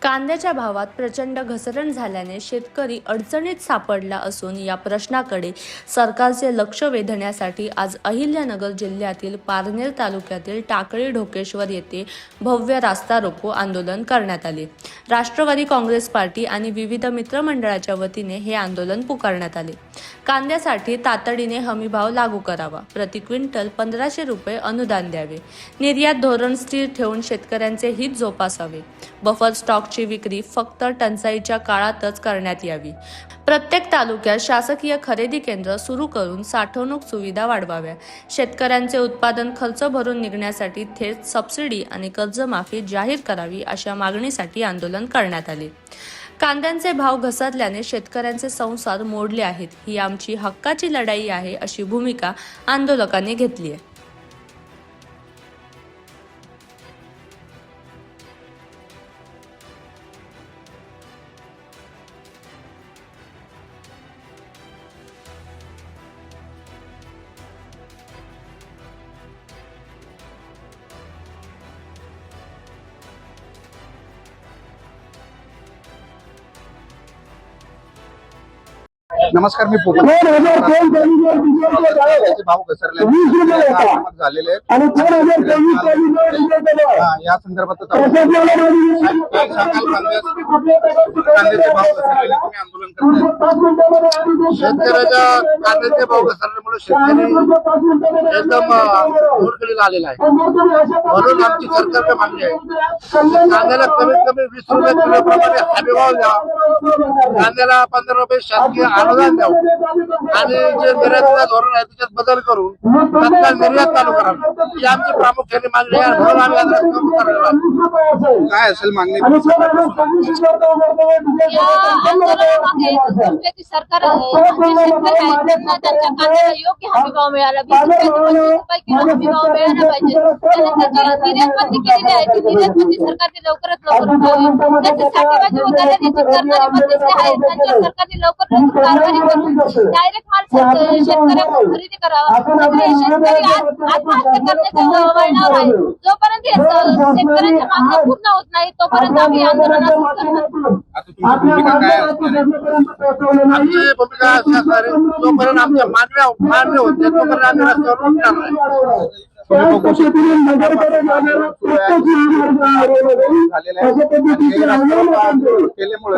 कांद्याच्या भावात प्रचंड घसरण झाल्याने शेतकरी अडचणीत सापडला असून या प्रश्नाकडे सरकारचे लक्ष वेधण्यासाठी आज अहिल्यानगर जिल्ह्यातील पारनेर तालुक्यातील टाकळी ढोकेश्वर येथे भव्य रास्ता रोको आंदोलन करण्यात आले। राष्ट्रवादी काँग्रेस पार्टी आणि विविध मित्रमंडळाच्या वतीने हे आंदोलन पुकारण्यात आले। कांद्यासाठी तातडीने हमीभाव लागू करावा, प्रति क्विंटल 1500 रुपये अनुदान द्यावे, निर्यात धोरण स्थिर ठेवून शेतकऱ्यांचे हित जोपासावे, बफर स्टॉकची विक्री फक्त टंचाईच्या काळातच करण्यात यावी, प्रत्येक तालुक्यात शासकीय खरेदी केंद्र सुरू करून साठवणूक सुविधा वाढवाव्या, शेतकऱ्यांचे उत्पादन खर्च भरून निघण्यासाठी थेट सबसिडी आणि कर्जमाफी जाहीर करावी अशा मागणीसाठी आंदोलन करण्यात आले। कांद्यांचे भाव घसरल्याने शेतकऱ्यांचे संसार मोडले आहेत, ही आमची हक्काची लढाई आहे अशी भूमिका आंदोलकांनी घेतली आहे। नमस्कार, मी पोपट भाव घसरले झालेले या संदर्भात कांद्याचे भाव घसरलेले तुम्ही आंदोलन करताय। शेतकऱ्याच्या कांद्याचे भाव घसरल्यामुळे शेतकरी एकदम घोडदळीला आलेला आहे। म्हणून आमची सरकारकडे मागणी आहे, कांद्याला कमीत कमी 20 रुपये किलोप्रमाणे हमीभाव द्यावा, कांद्याला 15 रुपये शासकीय अनुदान द्यावं आणि जे निर्यातीचं धोरण आहे त्याच्यात बदल करून तत्काळ निर्यात चालू करावी, ही आमची प्रामुख्याने मागणी आहे। म्हणून आम्ही आज रस्ता उतरलेलो आहोत। काय असेल मागणी? सरकार त्यांच्या कांद्याला योग्य हमीभाव मिळाला, 20 रुपये किलो हमीभाव मिळाला पाहिजे। त्याची निर्यातबंदी केलेली आहे, ती निर्यातबंदी सरकारने लवकरात लवकर करावी। त्याचे साठेबाजी होताना जे करणारे मध्यस्थी आहेत त्यांच्यावर सरकारने लवकरात लवकर कारवाई करून डायरेक्ट माल शेतकऱ्यांकडून खरेदी करावा। शेतकरी आज आत्महत्या करण्याच्या वळणावर आहे। जोपर्यंत शेतकऱ्यांच्या मागण्या पूर्ण होत नाही तोपर्यंत आम्ही आंदोलनात आमची भूमिका अशी असणार आहे, जोपर्यंत आमच्या मागण्या मान्य होत नाही तोपर्यंत आम्ही रस्त्यावर उतरणार नाही। केल्यामुळे